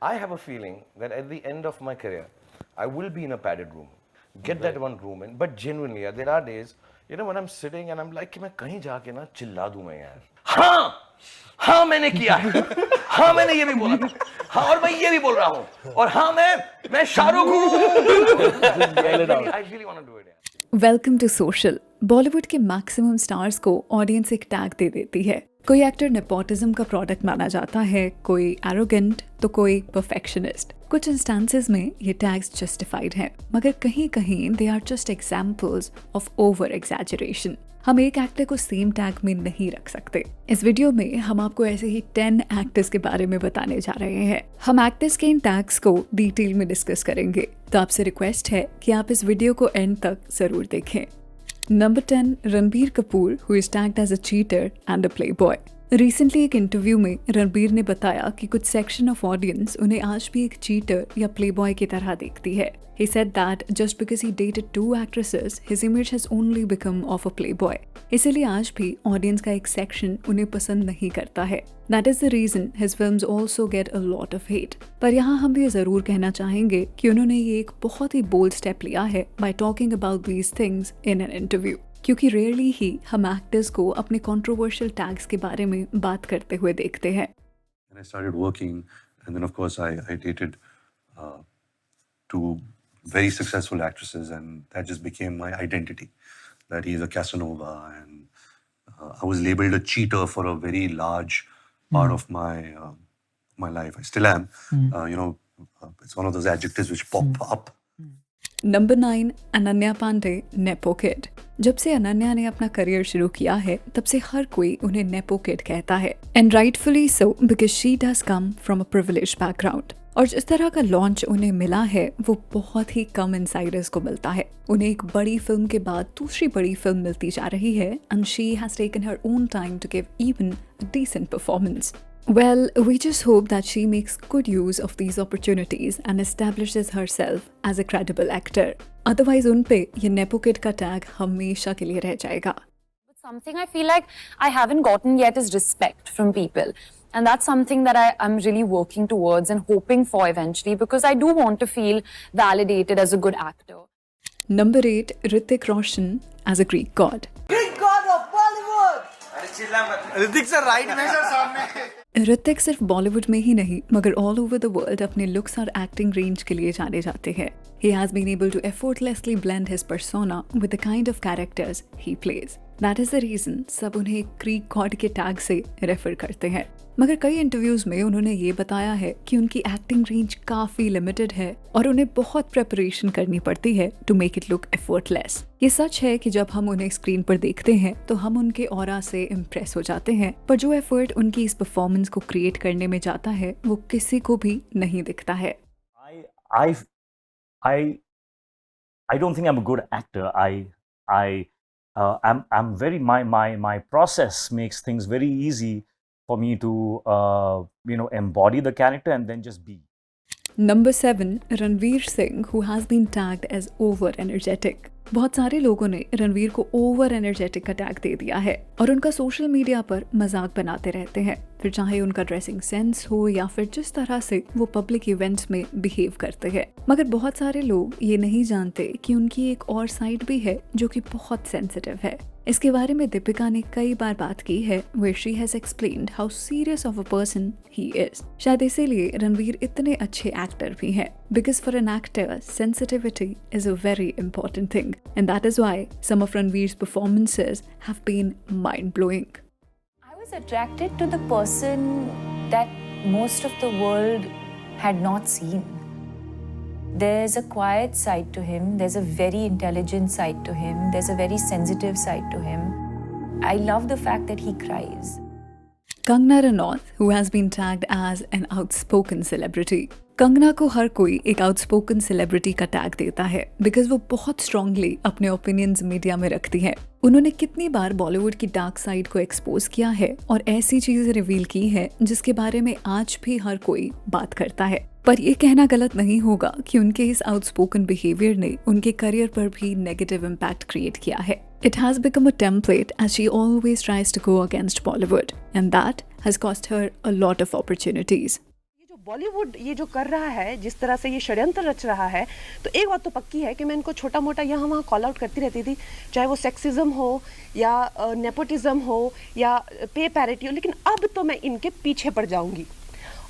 I have a feeling that at the end of my career, I will be in a padded room. Get that one room in. But genuinely, there are days, when I'm sitting and I'm like कि मैं कहीं जाके ना चिल्ला दूं मैं यार. हाँ मैंने किया है. हाँ मैंने ये भी बोला था. हाँ और मैं ये भी बोल रहा हूँ. और हाँ मैं शाहरुख हूँ. I really want to do it. Welcome to social. Bollywood के मैक्सिमम स्टार्स को ऑडियंस एक टैग दे देती है। कोई एक्टर नेपोटिज्म का प्रोडक्ट माना जाता है, कोई एरोगेंट तो कोई परफेक्शनिस्ट। कुछ इंस्टेंसेस में ये टैग्स जस्टिफाइड हैं, मगर कहीं कहीं they are just examples of over exaggeration. हम एक एक्टर को सेम टैग में नहीं रख सकते। इस वीडियो में हम आपको ऐसे ही 10 एक्टर्स के बारे में बताने जा रहे हैं। हम एक्टर्स के इन टैग्स को डिटेल में डिस्कस करेंगे, तो आपसे रिक्वेस्ट है कि आप इस वीडियो को एंड तक जरूर देखें। Number 10, Ranbir Kapoor, who is tagged as a cheater and a playboy. Recently एक इंटरव्यू में रणबीर ने बताया कि कुछ सेक्शन ऑफ ऑडियंस उन्हें आज भी एक चीटर या प्लेबॉय की तरह देखती है। He said that just because he dated 2 actresses, his image has only become of a playboy. इसीलिए आज भी ऑडियंस का एक सेक्शन उन्हें पसंद नहीं करता है। That is the reason his films also get a lot of hate. पर यहाँ हम ये जरूर कहना चाहेंगे कि उन्होंने ये एक बहुत ही बोल्ड स्टेप लिया है by talking about these things in an interview. क्योंकि रेयरली ही हम एक्टर्स को अपने कंट्रोवर्शियल टैग्स के बारे में बात करते हुए देखते हैं। I started working, and then of course I dated 2 very successful actresses, and that just became my identity. That he's a Casanova, and I was labeled a cheater for a very large part of my life. I still am. It's one of those adjectives which pop up. Number 9, Ananya Panday, nepo kid. जब से अनन्या ने अपना career शुरू किया है, तब से हर कोई उन्हें नेपो किड कहता है, and rightfully so, because she does come from a privileged background. और जिस तरह का लॉन्च उन्हें मिला है, वो बहुत ही कम इनसाइडर्स को मिलता है। उन्हें एक बड़ी फिल्म के बाद दूसरी बड़ी फिल्म मिलती जा रही है, and she has taken her own time to give even a decent performance. Well, we just hope that she makes good use of these opportunities and establishes herself as a credible actor. Otherwise, उन पे ये nepo kid का tag हमेशा के लिए रह जाएगा। But something I feel like I haven't gotten yet is respect from people. And that's something that I'm really working towards and hoping for eventually, because I do want to feel validated as a good actor. Number 8, Hrithik Roshan as a Greek god. Greek god of Bollywood! Hrithik sir right में sir सामने। ऋतिक सिर्फ बॉलीवुड में ही नहीं, मगर all over the world अपने looks और acting range के लिए जाने जाते हैं। He has been able to effortlessly blend his persona with the kind of characters he plays. That is the reason सब उन्हें ग्रीक गॉड के टैग से रेफर करते हैं। मगर कई इंटरव्यूज में उन्होंने ये बताया है कि उनकी एक्टिंग रेंज काफी लिमिटेड है और उन्हें बहुत प्रेपरेशन करनी पड़ती है to make it look effortless. ये सच है कि जब हम उन्हें स्क्रीन पर देखते हैं तो हम उनके ऑरा से इम्प्रेस हो जाते हैं, पर जो एफर्ट उनकी इस परफॉर्मेंस को क्रिएट करने में जाता है, वो किसी को भी नहीं दिखता है। I don't think I'm a good actor. I'm very my process makes things very easy for me to embody the character and then just be. Number 7, Ranveer Singh, who has been tagged as over energetic. बहुत सारे लोगों ने रणवीर को over energetic का tag दे दिया है और उनका सोशल मीडिया पर मजाक बनाते रहते हैं, फिर चाहे उनका ड्रेसिंग सेंस हो या फिर जिस तरह से वो पब्लिक इवेंट्स में बिहेव करते हैं। मगर बहुत सारे लोग ये नहीं जानते कि उनकी एक और साइड भी है जो कि बहुत सेंसिटिव है। इसके बारे में दीपिका ने कई बार बात की है, where she has explained how serious of a person he is. शायद इसीलिए रणवीर इतने अच्छे एक्टर भी हैं, because for an actor, sensitivity is a very important thing, and that is why some of Ranveer's performances have been mind-blowing. I was attracted to the person that most of the world had not seen. There's a quiet side to him, there's a very intelligent side to him, there's a very sensitive side to him. I love the fact that he cries. Kangana Ranaut, who has been tagged as an outspoken celebrity. Kangana को हर कोई एक outspoken celebrity का tag देता है because वो बहुत strongly अपने opinions media में रखती है। उन्होंने कितनी बार बॉलीवुड की डार्क साइड को एक्सपोज किया है और ऐसी चीजें रिवील की है जिसके बारे में आज भी हर कोई बात करता है। पर ये कहना गलत नहीं होगा कि उनके इस आउटस्पोकन बिहेवियर ने उनके करियर पर भी नेगेटिव इम्पैक्ट क्रिएट किया है। It has become a template as she always tries to go against Bollywood, and that has cost her a lot of opportunities. Bollywood ये जो कर रहा है, जिस तरह से ये षड्यंत्र रच रहा है, तो एक बात तो पक्की है कि मैं इनको छोटा मोटा यहाँ वहाँ कॉल आउट करती रहती थी, चाहे वो सेक्सिज्म हो या नेपोटिज्म हो या पे पैरिटी हो, लेकिन अब तो मैं इनके पीछे पड़ जाऊंगी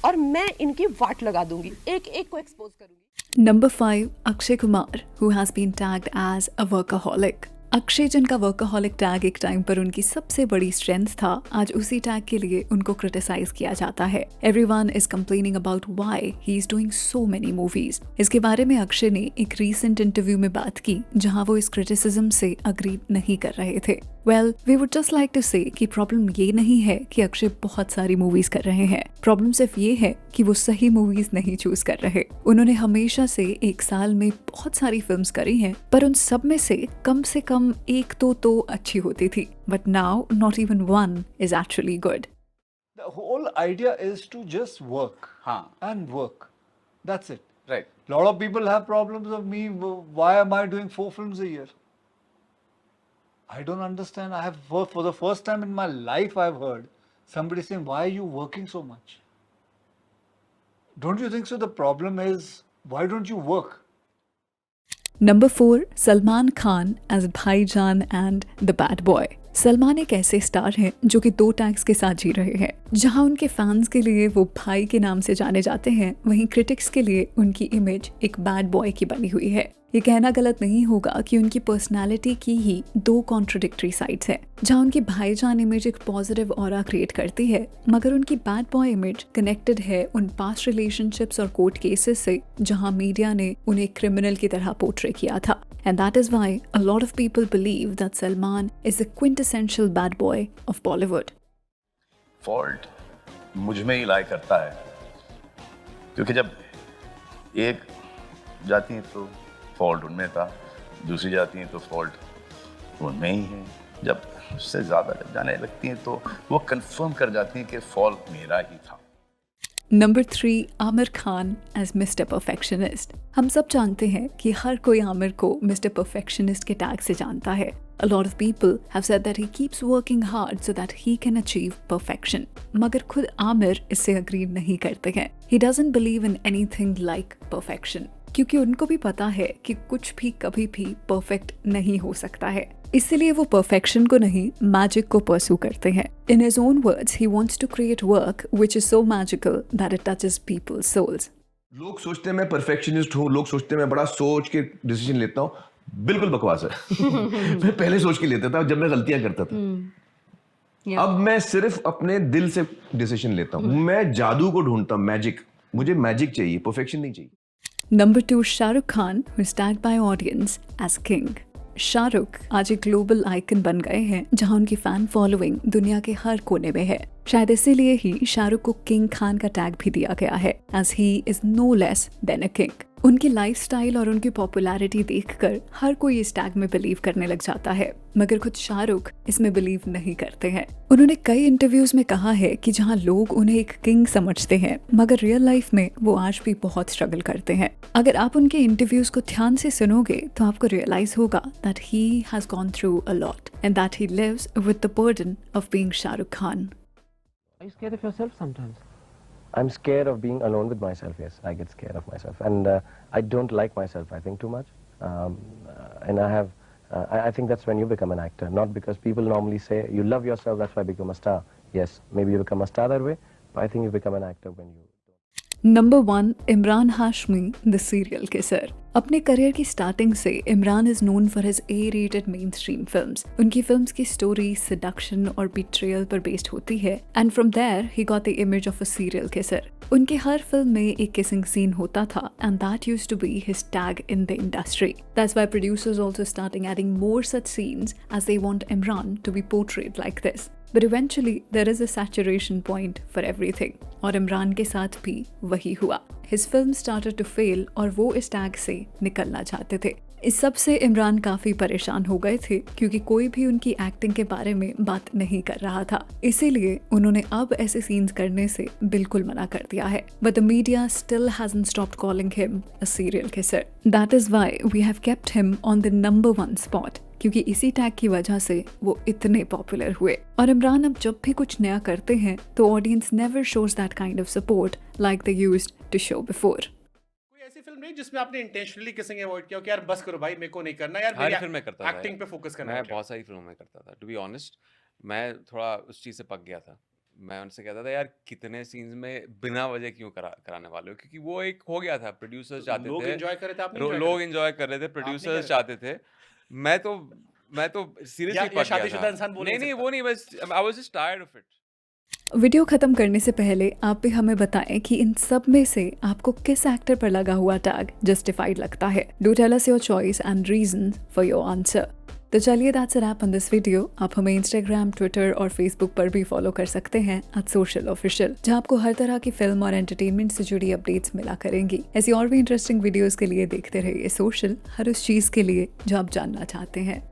और मैं इनकी वाट लगा दूंगी, एक एक को एक्सपोज करूंगी। Number 5, Akshay Kumar, who has been tagged as a workaholic. Akshay जिनका वर्कaholic टैग एक टाइम पर उनकी सबसे बड़ी स्ट्रेंथ था, आज उसी टैग के लिए उनको क्रिटिसाइज किया जाता है। Everyone is complaining about why he is doing so many movies. इसके बारे में अक्षय ने एक रीसेंट इंटरव्यू में बात की, जहां वो इस क्रिटिसिज्म से अग्री नहीं कर रहे थे। Well, we would just like to say कि प्रॉब्लम ये नहीं है कि अक्षय बहुत सारी मूवीज कर रहे हैं, प्रॉब्लम सिर्फ ये है कि वो सही मूवीज नहीं चूज कर रहे। उन्होंने हमेशा से एक साल में बहुत सारी फिल्म्स करी हैं, पर उन सब में से कम एक तो अच्छी होती थी, but now not even one is actually good. The whole idea is to just work and work. That's it. Right. Lot of people have problems of me. Why am I doing 4 films a year? I don't understand. I have for the first time in my life I've heard somebody saying, "Why are you working so much?" Don't you think so? The problem is, why don't you work? Number 4, Salman Khan as भाईजान and the bad boy. Salman एक ऐसे star हैं जो कि 2 tags के साथ जी रहे हैं। जहां उनके फैंस के लिए वो भाई के नाम से जाने जाते हैं, वहीं क्रिटिक्स के लिए उनकी इमेज एक बैड बॉय की बनी हुई है। ये कहना गलत नहीं होगा कि उनकी पर्सनालिटी की ही 2 कॉन्ट्रडिक्टरी साइड्स हैं। जहां उनकी भाईजान इमेज एक पॉजिटिव ऑरा क्रिएट करती है, मगर उनकी बैड बॉय इमेज कनेक्टेड है उन पास्ट रिलेशनशिप्स और कोर्ट केसेस से जहां मीडिया ने उन्हें क्रिमिनल की तरह पोर्ट्रे किया था। And that is why a lot of people believe that Salman is the quintessential bad boy of Bollywood. Fault मुझ में ही लाई करता है, क्योंकि जब एक जाती है तो फॉल्ट उनमें था, दूसरी जाती है तो फॉल्ट उनमें ही है। जब उससे ज़्यादा जब जाने लगती हैं तो वो कंफर्म कर जाती हैं कि फॉल्ट मेरा ही था। Number 3, Aamir Khan as Mr. Perfectionist. हम सब जानते हैं कि हर कोई आमिर को Mr. Perfectionist के टैग से जानता है। A lot of people have said that he keeps working hard so that he can achieve perfection. मगर खुद आमिर इससे अग्री नहीं करते हैं। He doesn't believe in anything like perfection. क्योंकि उनको भी पता है कि कुछ भी कभी भी परफेक्ट नहीं हो सकता है, इसलिए वो परफेक्शन को नहीं, मैजिक को परस्यू करते हैं। In his own words, he wants to create work which is so magical that it touches people's souls. लोग सोचते हैं मैं परफेक्शनिस्ट हूँ, लोग सोचते हैं मैं बड़ा सोच के डिसीजन लेता हूँ। बिल्कुल बकवास है। मैं पहले सोच के लेता था जब मैं गलतियां करता था। अब मैं सिर्फ अपने दिल से डिसीजन लेता हूँ। मैं जादू को ढूंढता हूँ, मैजिक। मुझे मैजिक चाहिए, परफेक्शन नहीं चाहिए। Number 2, Shahrukh Khan, who is tagged by audience as king. Shahrukh आज एक ग्लोबल आइकन बन गए हैं, जहां उनकी फैन फॉलोइंग दुनिया के हर कोने में है। शायद इसीलिए ही शाहरुख को किंग खान का टैग भी दिया गया है, as he is no less than a king. उनकी लाइफस्टाइल और उनकी पॉपुलैरिटी देखकर हर कोई इस टैग में बिलीव करने लग जाता है, मगर खुद शाहरुख इसमें बिलीव नहीं करते हैं। उन्होंने कई इंटरव्यूज में कहा है कि जहां लोग उन्हें एक किंग समझते हैं, मगर रियल लाइफ में वो आज भी बहुत स्ट्रगल करते हैं। अगर आप उनके इंटरव्यूज को ध्यान से सुनोगे तो आपको रियलाइज होगा that he has gone through a lot and that he lives with the burden of being Shahrukh Khan. Are you scared of yourself sometimes? I'm scared of being alone with myself, yes. I get scared of myself. And I don't like myself, I think, too much. And I think that's when you become an actor. Not because people normally say, you love yourself, that's why you become a star. Yes, maybe you become a star that way, but I think you become an actor when you... Number 1, Imran Hashmi, the serial kisser. अपने career की starting से Imran is known for his A-rated mainstream films. उनकी films की story seduction और betrayal पर based होती है, and from there he got the image of a serial kisser. उनके हर फिल्म में एक किसिंग सीन होता था, and that used to be his tag in the industry. That's why producers also starting adding more such scenes as they want Imran to be portrayed like this. But eventually there is a saturation point for everything, और इमरान के साथ भी वही हुआ। His film started to fail और वो इस tag से निकलना चाहते थे। इस सब से इमरान काफी परेशान हो गए थे, क्योंकि कोई भी उनकी एक्टिंग के बारे में बात नहीं कर रहा था। इसीलिए उन्होंने अब ऐसे सीन्स करने से बिल्कुल मना कर दिया है। But the media still hasn't stopped calling him a serial kisser. That is why we have kept him on the number 1 spot. क्योंकि इसी टैग की वजह से वो इतने पॉपुलर हुए। और इमरान अब जब भी कुछ नया करते हैं तो audience never shows that kind of support like they used to show before. कोई ऐसी फिल्म नहीं जिसमें आपने इंटेंशनली किसिंग अवॉइड किया कि यार बस करो भाई, मेरे को नहीं करना यार, हर फिल्म में करता था, एक्टिंग पे फोकस करना है। मैं बहुत सारी फिल्मों में करता था। टू बी ऑनेस्ट, मैं थोड़ा उस चीज़ से पक गया था। मैं उनसे कहता था यार कितने सीन्स में बिना वजह क्यों कराने वाले हो, क्योंकि वो एक हो गया था, प्रोड्यूसर्स चाहते थे, लोग एंजॉय कर रहे थे, आप नहीं लोग एंजॉय कर रहे थे, प्रोड्यूसर्स चाहते थे। मैं तो सीरियसली पक गया शादीशुदा था। इंसान बोल नहीं वो नहीं, बस I was just tired of it. Video खत्म करने से पहले आप भी हमें बताएं कि इन सब में से आपको किस एक्टर पर लगा हुआ टैग जस्टिफाइड लगता है। Do tell us your choice and reason for your answer. तो चलिए that's a wrap on this video. आप हमें इंस्टाग्राम, ट्विटर और फेसबुक पर भी फॉलो कर सकते हैं @socialofficial, जहां आपको हर तरह की फिल्म और एंटरटेनमेंट से जुड़ी अपडेट्स मिला करेंगी। ऐसी और भी इंटरेस्टिंग वीडियोस के लिए देखते रहिए सोशल, हर उस चीज के लिए जो आप जानना चाहते हैं।